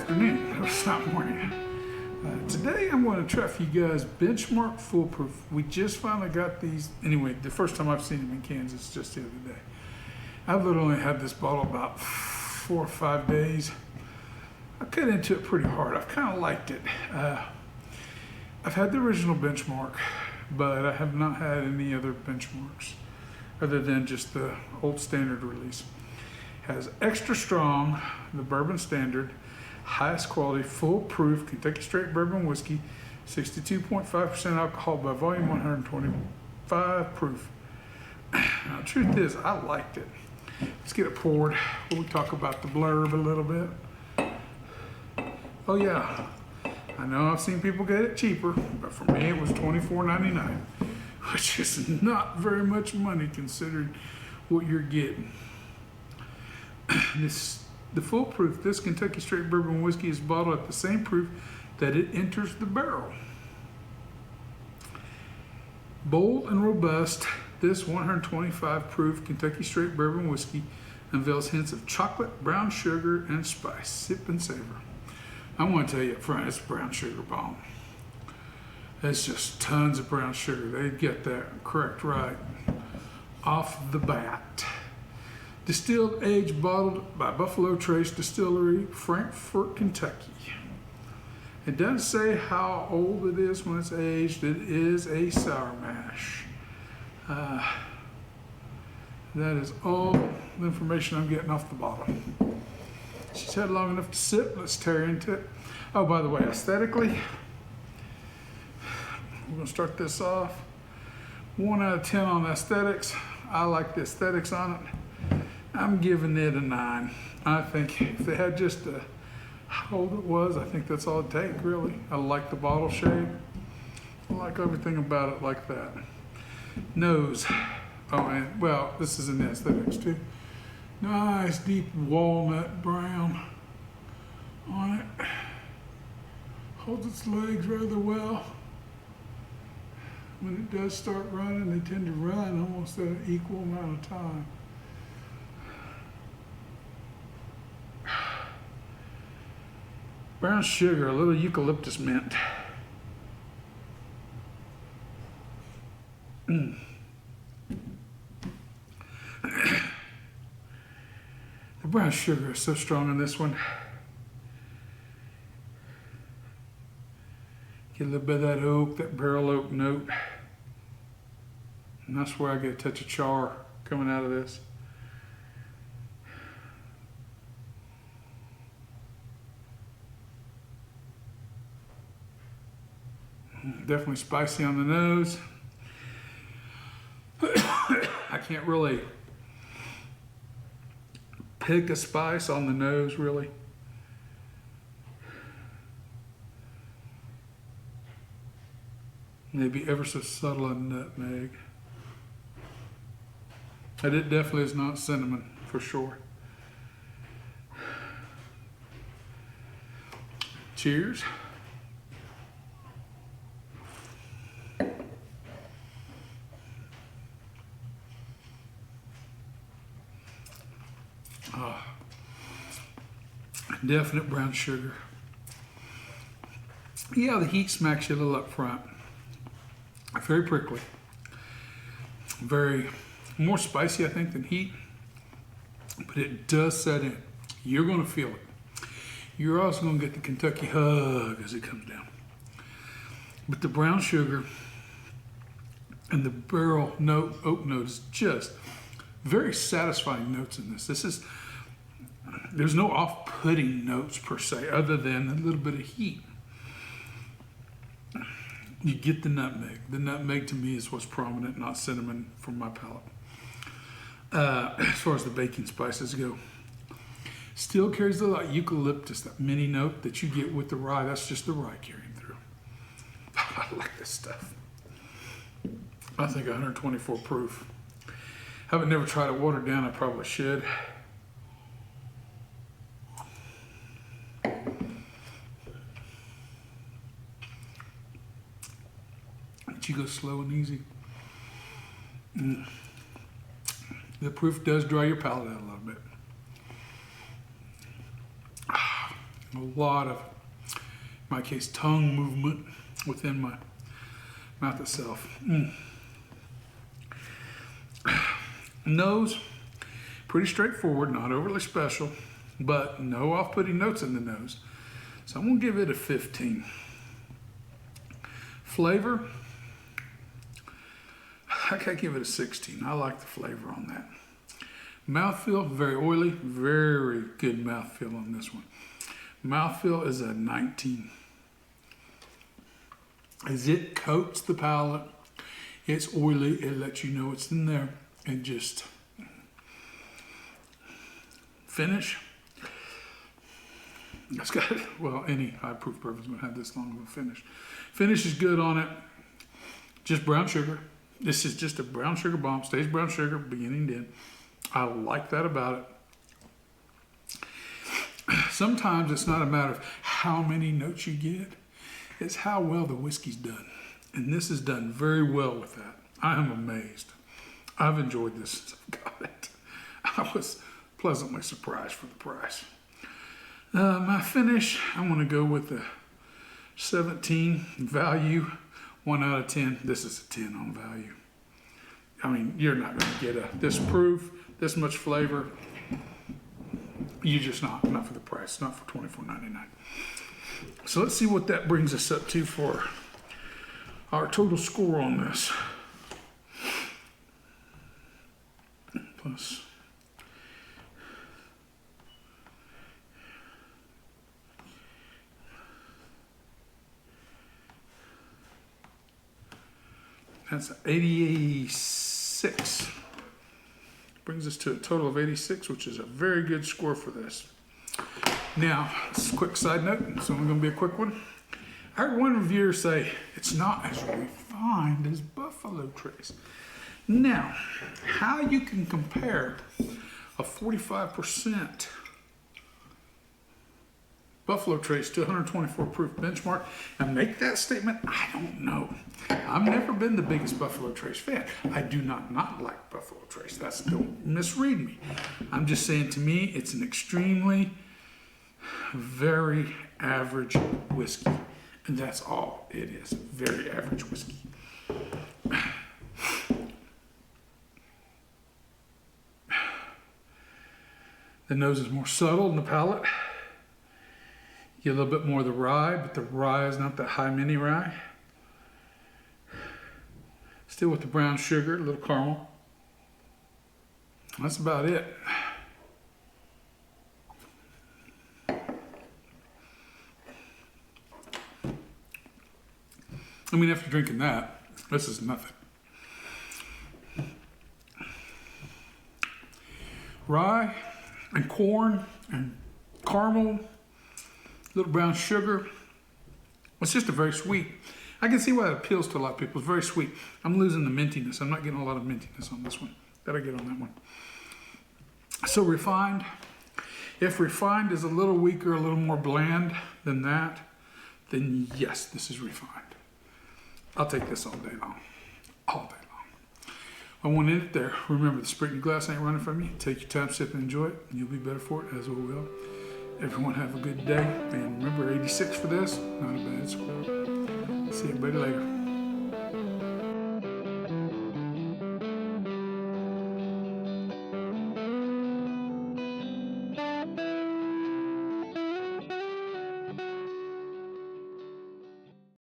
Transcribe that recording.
afternoon. It's not morning. Today I'm going to try for you guys Benchmark Foolproof. We just finally got these. Anyway, the first time I've seen them in Kansas just the other day. I've literally had this bottle about 4 or 5 days. I cut into it pretty hard. I've kind of liked it. I've had the original Benchmark, but I have not had any other benchmarks other than just the old standard release. Has extra strong, the bourbon standard, highest quality, foolproof Kentucky straight bourbon whiskey, 62.5% alcohol by volume, 125 proof. Now, the truth is, I liked it. Let's get it poured. We'll talk about the blurb a little bit. Oh yeah, I know I've seen people get it cheaper, but for me it was $24.99, which is not very much money considering what you're getting. The foolproof, this Kentucky straight bourbon whiskey is bottled at the same proof that it enters the barrel. Bold and robust, this 125 proof Kentucky straight bourbon whiskey unveils hints of chocolate, brown sugar, and spice. Sip and savor. I want to tell you up front, it's brown sugar bomb. It's just tons of brown sugar. They get that correct right off the bat. Distilled, aged, bottled by Buffalo Trace Distillery, Frankfort, Kentucky. It doesn't say how old it is when it's aged. It is a sour mash. That is all the information I'm getting off the bottle. She's had long enough to sit. Let's tear into it. Oh, by the way, aesthetically, we're gonna start this off. 1 out of 10 on aesthetics. I like the aesthetics on it. I'm giving it a 9. I think if they had just how old it was, I think that's all it takes, really. I like the bottle shape. I like everything about it like that. Nose. Oh, and well, this is in the aesthetics too. Nice deep walnut brown on it. Holds its legs rather well. When it does start running, they tend to run almost at an equal amount of time. Brown sugar, a little eucalyptus mint. The brown sugar is so strong in this one. Get a little bit of that oak, that barrel oak note. And that's where I get a touch of char coming out of this. Definitely spicy on the nose. I can't really pick a spice on the nose, really. Maybe ever so subtle a nutmeg. But it definitely is not cinnamon, for sure. Cheers. Definite brown sugar. Yeah, the heat smacks you a little up front. Very prickly. Very more spicy, I think, than heat. But it does set in. You're going to feel it. You're also going to get the Kentucky hug as it comes down. But the brown sugar and the barrel note, oak note is just very satisfying notes in this. There's no off-putting notes per se, other than a little bit of heat. You get the nutmeg. The nutmeg to me is what's prominent, not cinnamon from my palate. As far as the baking spices go. Still carries a lot of eucalyptus, that mini note that you get with the rye. That's just the rye carrying through. I like this stuff. I think 124 proof. Haven't never tried it watered down. I probably should. But you go slow and easy. The proof does dry your palate out a little bit. A lot of, in my case, tongue movement within my mouth itself. Nose, pretty straightforward, not overly special, but no off-putting notes in the nose. So I'm gonna give it a 15. Flavor, I gotta give it a 16. I like the flavor on that. Mouthfeel, very oily, very good mouthfeel on this one. Mouthfeel is a 19. As it coats the palate, it's oily, it lets you know it's in there, and just finish. It's got, well, any high proof bourbon's gonna have this long of a finish. Finish is good on it, just brown sugar. This is just a brown sugar bomb, stays brown sugar beginning to end. I like that about it. Sometimes it's not a matter of how many notes you get, it's how well the whiskey's done. And this is done very well with that. I am amazed. I've enjoyed this since I've got it. I was pleasantly surprised for the price. My finish, I'm gonna go with a 17 value, 1 out of 10. This is a 10 on value. I mean, you're not gonna get this proof, this much flavor. You just not for the price, not for $24.99. So let's see what that brings us up to for our total score on this. Plus, that's 86. Brings us to a total of 86, which is a very good score for this. Now, this is a quick side note, so I'm going to be a quick one. I heard one reviewer say it's not as refined as Buffalo Trace. Now, how you can compare a 45% Buffalo Trace to 124 proof benchmark and make that statement, I don't know. I've never been the biggest Buffalo Trace fan. I do not like Buffalo Trace. Don't misread me. I'm just saying, to me, it's an extremely, very average whiskey. And that's all it is, very average whiskey. The nose is more subtle in the palate. You get a little bit more of the rye, but the rye is not that high mini rye. Still with the brown sugar, a little caramel. That's about it. I mean, after drinking that, this is nothing. Rye and corn and caramel, little brown sugar. It's just a very sweet. I can see why it appeals to a lot of people. It's very sweet. I'm losing the mintiness. I'm not getting a lot of mintiness on this one that I get on that one. So refined. If refined is a little weaker, a little more bland than that, then yes, this is refined. I'll take this all day long. All day long. I want to end it there. Remember, the Spirit in your glass ain't running from you. Take your time, sip, and enjoy it. And you'll be better for it, as we will. Everyone have a good day. And remember, 86 for this. Not a bad score. See everybody later.